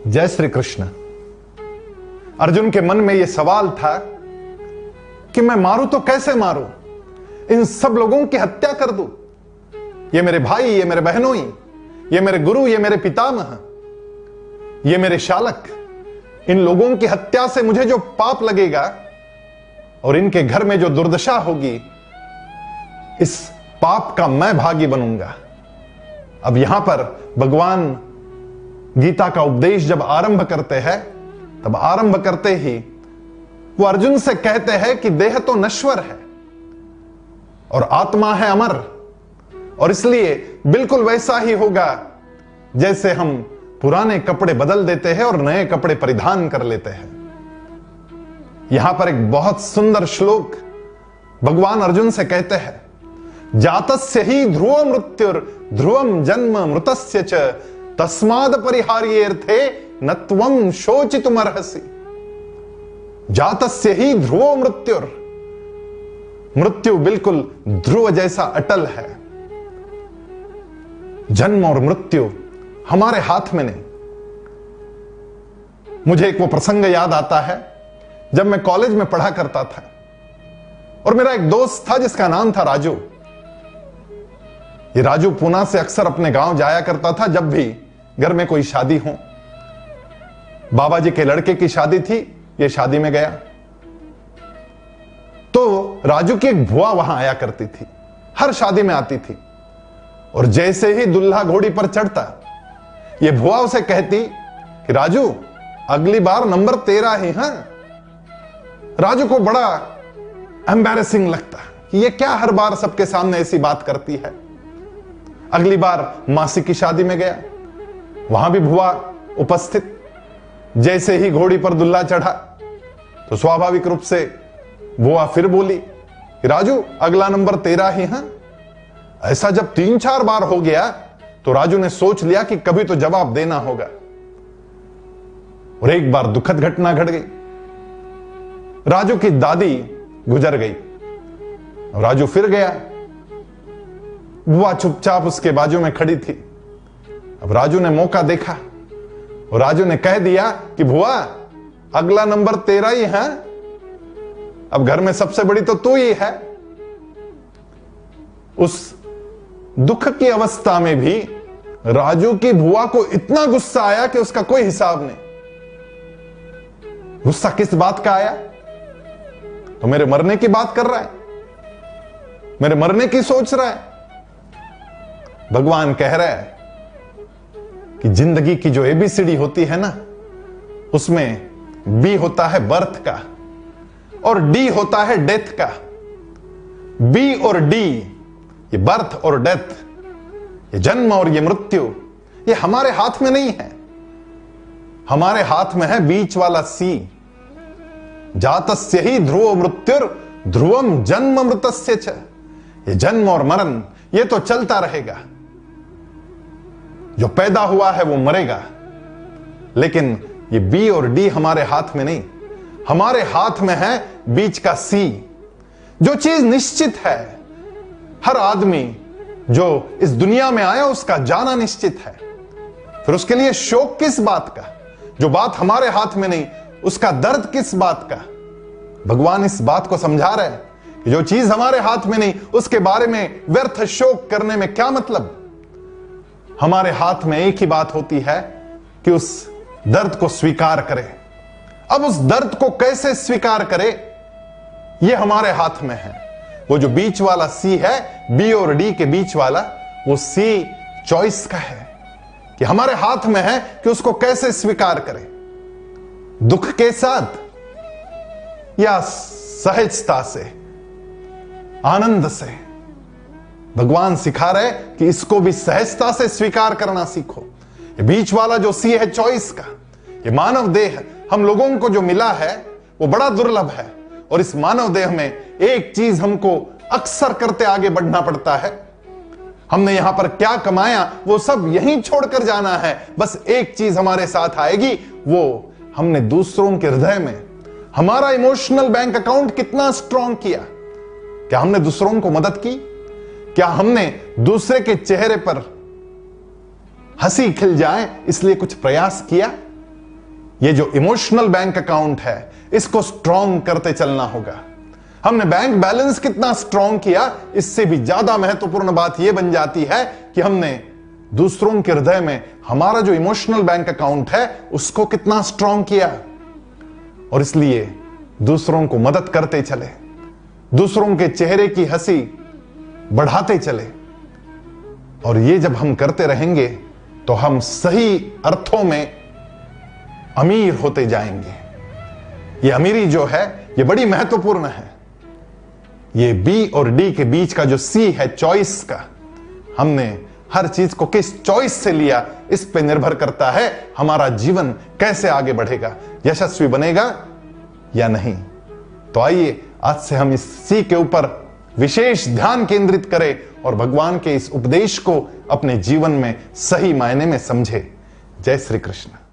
जय श्री कृष्ण। अर्जुन के मन में यह सवाल था कि मैं मारूं तो कैसे मारूं, इन सब लोगों की हत्या कर दूं। ये मेरे भाई, ये मेरे बहनोई, ये मेरे गुरु, ये मेरे पितामह, ये मेरे शालक, इन लोगों की हत्या से मुझे जो पाप लगेगा और इनके घर में जो दुर्दशा होगी, इस पाप का मैं भागी बनूंगा। अब यहां पर भगवान गीता का उपदेश जब आरंभ करते हैं, तब आरंभ करते ही वो अर्जुन से कहते हैं कि देह तो नश्वर है और आत्मा है अमर, और इसलिए बिल्कुल वैसा ही होगा जैसे हम पुराने कपड़े बदल देते हैं और नए कपड़े परिधान कर लेते हैं। यहां पर एक बहुत सुंदर श्लोक भगवान अर्जुन से कहते हैं, जातस्य ही ध्रुव मृत्युर ध्रुवम जन्म मृतस्य च तस्माद परिहार्येर्थे न त्वं शोचितुमर्हसि। जातस्य ही ध्रुव मृत्युर, मृत्यु बिल्कुल ध्रुव जैसा अटल है। जन्म और मृत्यु हमारे हाथ में नहीं। मुझे एक वो प्रसंग याद आता है जब मैं कॉलेज में पढ़ा करता था और मेरा एक दोस्त था जिसका नाम था राजू। ये राजू पूना से अक्सर अपने गांव जाया करता था जब भी घर में कोई शादी हो। बाबा जी के लड़के की शादी थी, ये शादी में गया तो राजू की एक भुआ वहां आया करती थी, हर शादी में आती थी। और जैसे ही दुल्हा घोड़ी पर चढ़ता, ये भुआ उसे कहती कि राजू अगली बार नंबर 13 ही। हां, राजू को बड़ा एम्बैरेसिंग लगता कि ये क्या हर बार सबके सामने ऐसी बात करती है। अगली बार मासी की शादी में गया, वहां भी भुआ उपस्थित। जैसे ही घोड़ी पर दुल्हा चढ़ा तो स्वाभाविक रूप से बुआ फिर बोली कि राजू अगला नंबर 13 ही। हां, ऐसा जब 3-4 बार हो गया तो राजू ने सोच लिया कि कभी तो जवाब देना होगा। और एक बार दुखद घटना घट गई। राजू की दादी गुजर गई। राजू फिर गया, बुआ चुपचाप उसके बाजू में खड़ी थी। अब राजू ने मौका देखा और राजू ने कह दिया कि बुआ अगला नंबर 13 ही है, अब घर में सबसे बड़ी तो तू ही है। उस दुख की अवस्था में भी राजू की बुआ को इतना गुस्सा आया कि उसका कोई हिसाब नहीं। गुस्सा किस बात का आया? तो मेरे मरने की बात कर रहा है, मेरे मरने की सोच रहा है। भगवान कह रहा है कि जिंदगी की जो एबीसीडी होती है ना, उसमें बी होता है बर्थ का और डी होता है डेथ का। बी और डी, ये बर्थ और डेथ, ये जन्म और ये मृत्यु, ये हमारे हाथ में नहीं है। हमारे हाथ में है बीच वाला सी। जातस्य ही ध्रुव मृत्युर ध्रुवम जन्म मृतस्य च। ये जन्म और मरण ये तो चलता रहेगा। जो पैदा हुआ है वो मरेगा, लेकिन ये बी और डी हमारे हाथ में नहीं। हमारे हाथ में है बीच का सी। जो चीज निश्चित है, हर आदमी जो इस दुनिया में आया उसका जाना निश्चित है। फिर उसके लिए शोक किस बात का? जो बात हमारे हाथ में नहीं, उसका दर्द किस बात का? भगवान इस बात को समझा रहे हैं कि जो चीज हमारे हाथ में नहीं, उसके बारे में व्यर्थ शोक करने में क्या मतलब। हमारे हाथ में एक ही बात होती है कि उस दर्द को स्वीकार करें। अब उस दर्द को कैसे स्वीकार करें, यह हमारे हाथ में है। वो जो बीच वाला सी है, बी और डी के बीच वाला, वो सी चॉइस का है कि हमारे हाथ में है कि उसको कैसे स्वीकार करें। दुख के साथ या सहजता से, आनंद से। भगवान सिखा रहे कि इसको भी सहजता से स्वीकार करना सीखो। ये बीच वाला जो सी है चॉइस का, ये मानव देह हम लोगों को जो मिला है वो बड़ा दुर्लभ है। और इस मानव देह में एक चीज हमको अक्सर करते आगे बढ़ना पड़ता है। हमने यहां पर क्या कमाया वो सब यहीं छोड़कर जाना है। बस एक चीज हमारे साथ आएगी, वो हमने दूसरों के हृदय में हमारा इमोशनल बैंक अकाउंट कितना स्ट्रांग किया। क्या हमने दूसरों को मदद की? क्या हमने दूसरे के चेहरे पर हंसी खिल जाए इसलिए कुछ प्रयास किया? ये जो इमोशनल बैंक अकाउंट है, इसको स्ट्रॉन्ग करते चलना होगा। हमने बैंक बैलेंस कितना स्ट्रॉन्ग किया, इससे भी ज्यादा महत्वपूर्ण बात यह बन जाती है कि हमने दूसरों के हृदय में हमारा जो इमोशनल बैंक अकाउंट है उसको कितना स्ट्रॉन्ग किया। और इसलिए दूसरों को मदद करते चले, दूसरों के चेहरे की हंसी बढ़ाते चले। और ये जब हम करते रहेंगे तो हम सही अर्थों में अमीर होते जाएंगे। ये अमीरी जो है ये बड़ी महत्वपूर्ण है। ये बी और डी के बीच का जो सी है, चॉइस का, हमने हर चीज को किस चॉइस से लिया, इस पे निर्भर करता है हमारा जीवन कैसे आगे बढ़ेगा, यशस्वी बनेगा या नहीं। तो आइए आज से हम इस सी के ऊपर विशेष ध्यान केंद्रित करें और भगवान के इस उपदेश को अपने जीवन में सही मायने में समझे। जय श्री कृष्ण।